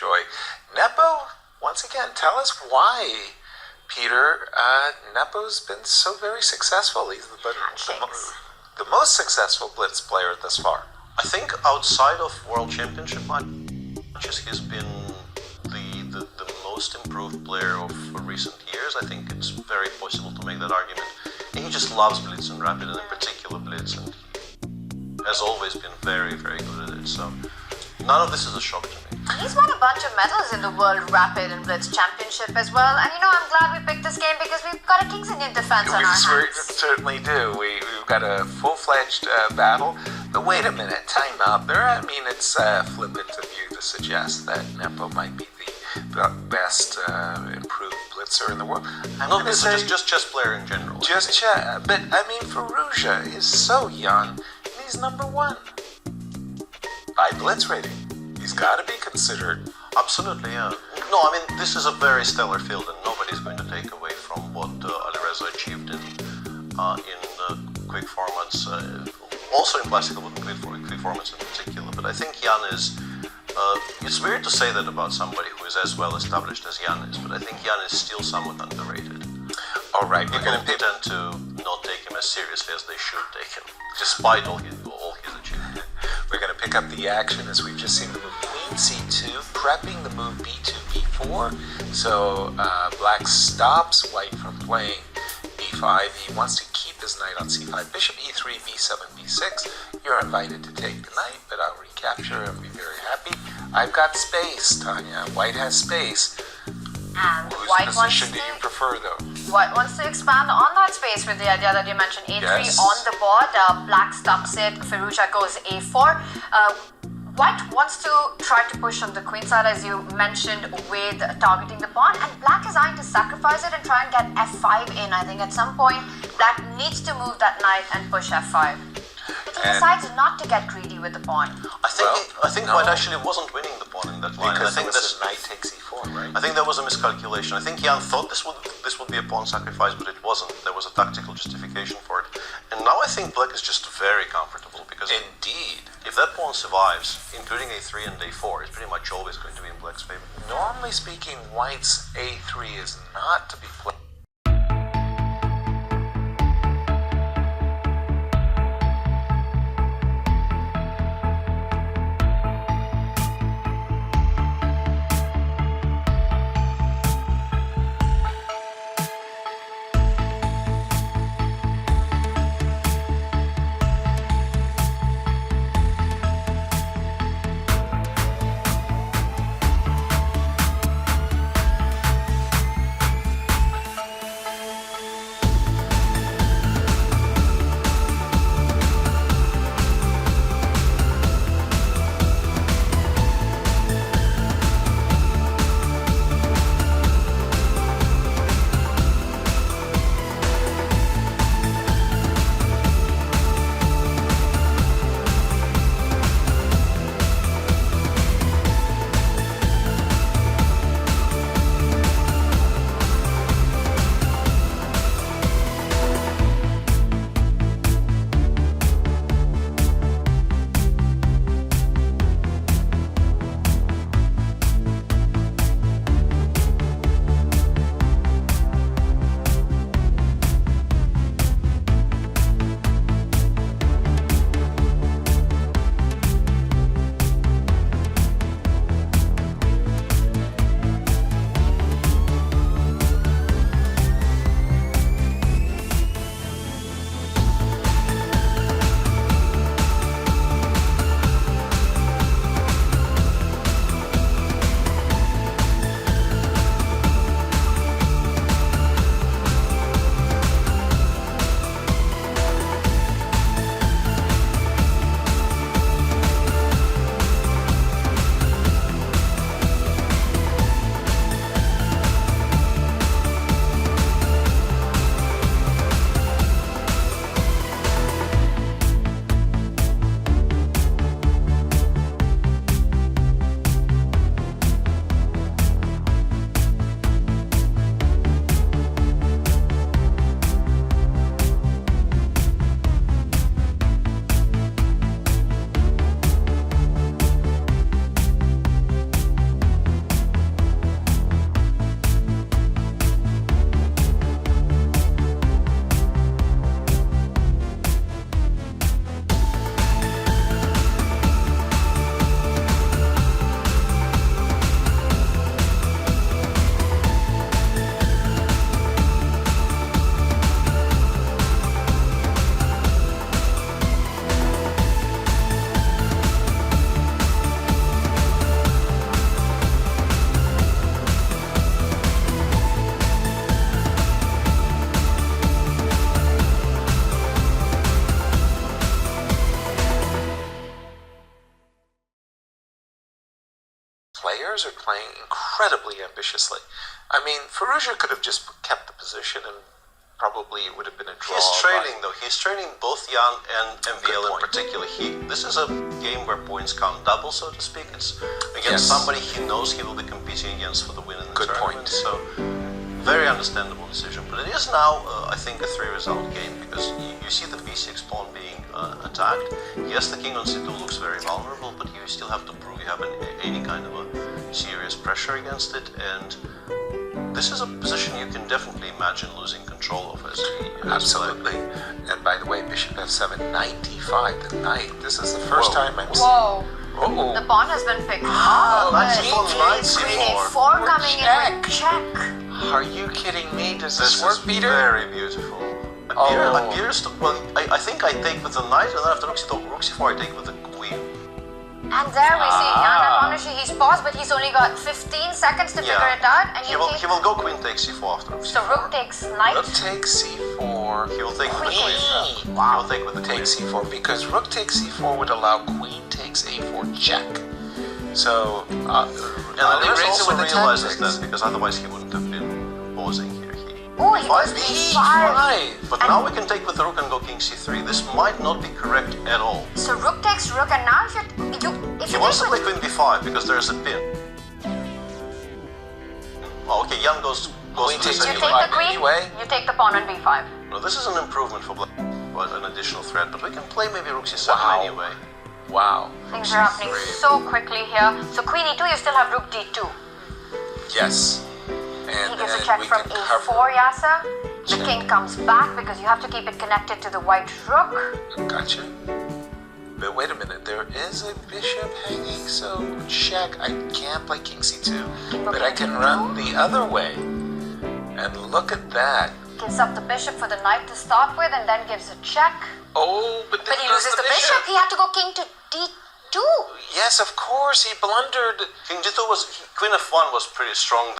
enjoy. Nepo, once again, tell us why, Peter, Nepo's been so very successful. He's the most successful Blitz player thus far. I think outside of World Championship matches, he's been the most improved player of recent years. I think it's very possible to make that argument. And he just loves Blitz and Rapid, and in particular Blitz, and he has always been very, very good at it. So none of this is a shock to me. He's won a bunch of medals in the World Rapid and Blitz Championship as well. And I'm glad we picked this game because we've got a King's Indian defense on our hands. We certainly do. We've got a full-fledged battle. But wait a minute, time out there. I mean, it's flippant of you to suggest that Nepo might be the best improved blitzer in the world. No, this is just chess player in general. Just chess. But, I mean, Firouzja is so young, and he's number one by blitz rating. He's got to be considered. Absolutely, yeah. No, I mean, this is a very stellar field, and nobody's going to take away from what Alireza achieved in quick formats, also in classical, but quick formats in particular. But I think Jan is... it's weird to say that about somebody who is as well established as Jan is, but I think Jan is still somewhat underrated. All right, we're People going to tend to not take him as seriously as they should take him, despite all his achievements. We're going to pick up the action as we've just seen the move Queen C2, prepping the move B2, B4. So Black stops White from playing B5. He wants to keep his knight on C5. Bishop E3, B7, B6. You're invited to take the knight, but I'll recapture and be very happy. I've got space, Tanya. White has space. And Whose White position do you prefer, though? White wants to expand on that space with the idea that you mentioned A3 Yes. on the board. Black stops it. Firouzja goes A4. White wants to try to push on the queen side, as you mentioned, with targeting the pawn, and Black is eyeing to sacrifice it and try and get F5 in. I think at some point Black needs to move that knight and push F5. But he decides not to get greedy with the pawn. I think White actually wasn't winning the pawn in that line. Because I think this knight takes E4, right? I think that was a miscalculation. I think Jan thought this would be a pawn sacrifice, but it wasn't. There was a tactical justification for it. And now I think Black is just very comfortable because Indeed. if that pawn survives, including A3 and A4, it's pretty much always going to be in Black's favor. Normally speaking, White's A3 is not to be played. players are playing incredibly ambitiously. I mean, Firouzja could have just kept the position and probably it would have been a draw. He's trailing though. He's trailing both Jan and MVL in particular. This is a game where points count double, so to speak. It's against somebody he knows he will be competing against for the win in the tournament. So very understandable decision. But it is now, I think, a 3-result game because you see the b6 pawn being attacked. Yes, the king on c2 looks very vulnerable, but you still have to prove you have any kind of a serious pressure against it. And this is a position you can definitely imagine losing control of as Absolutely. And by the way, bishop f7, knight d5, the knight. This is the first time I'm seeing. Whoa. Oh. The pawn has been picked up. Knight c4, knight c4. A4 coming in with check. Are you kidding me? Does this This work, is Peter? very beautiful. Appears to, well, I think I take with the knight, and then after rook c4, I take with the queen. And there we see Jan Nepomniachtchi. He's paused, but he's only got 15 seconds to figure it out. And he will go queen takes c4 after rook c4. So rook takes knight. Rook takes c4. He will take with the queen. Wow. He will take with the queen. Takes c4 because rook takes c4 would allow queen takes a4 check. So Alireza also realizes that because otherwise he wouldn't have been pausing here. Oh, he goes b5. But now we can take with the rook and go king c3. This might not be correct at all. So rook takes rook, and now if He wants to play queen b5 because there is a pin. Oh, okay, Jan goes Queen to takes this you anyway. take the queen, Anyway. you take the pawn on b5. No, this is an improvement for black, but an additional threat. But we can play maybe rook c7 Wow. anyway. Wow. Things are happening so quickly here. So queen e2, you still have rook d2. Yes. He And gives a then check we from can a4, cover. Yasser. The Check. king comes back because you have to keep it connected to the white rook. Gotcha. But wait a minute, there is a bishop hanging, so check. I can't play king c2, but I can run the other way. And look at that. Gives up the bishop for the knight to start with, and then gives a check. Oh, but then But he goes loses the bishop. He had to go king to d2. Yes, of course, he blundered. King d2 queen f1 was pretty strong.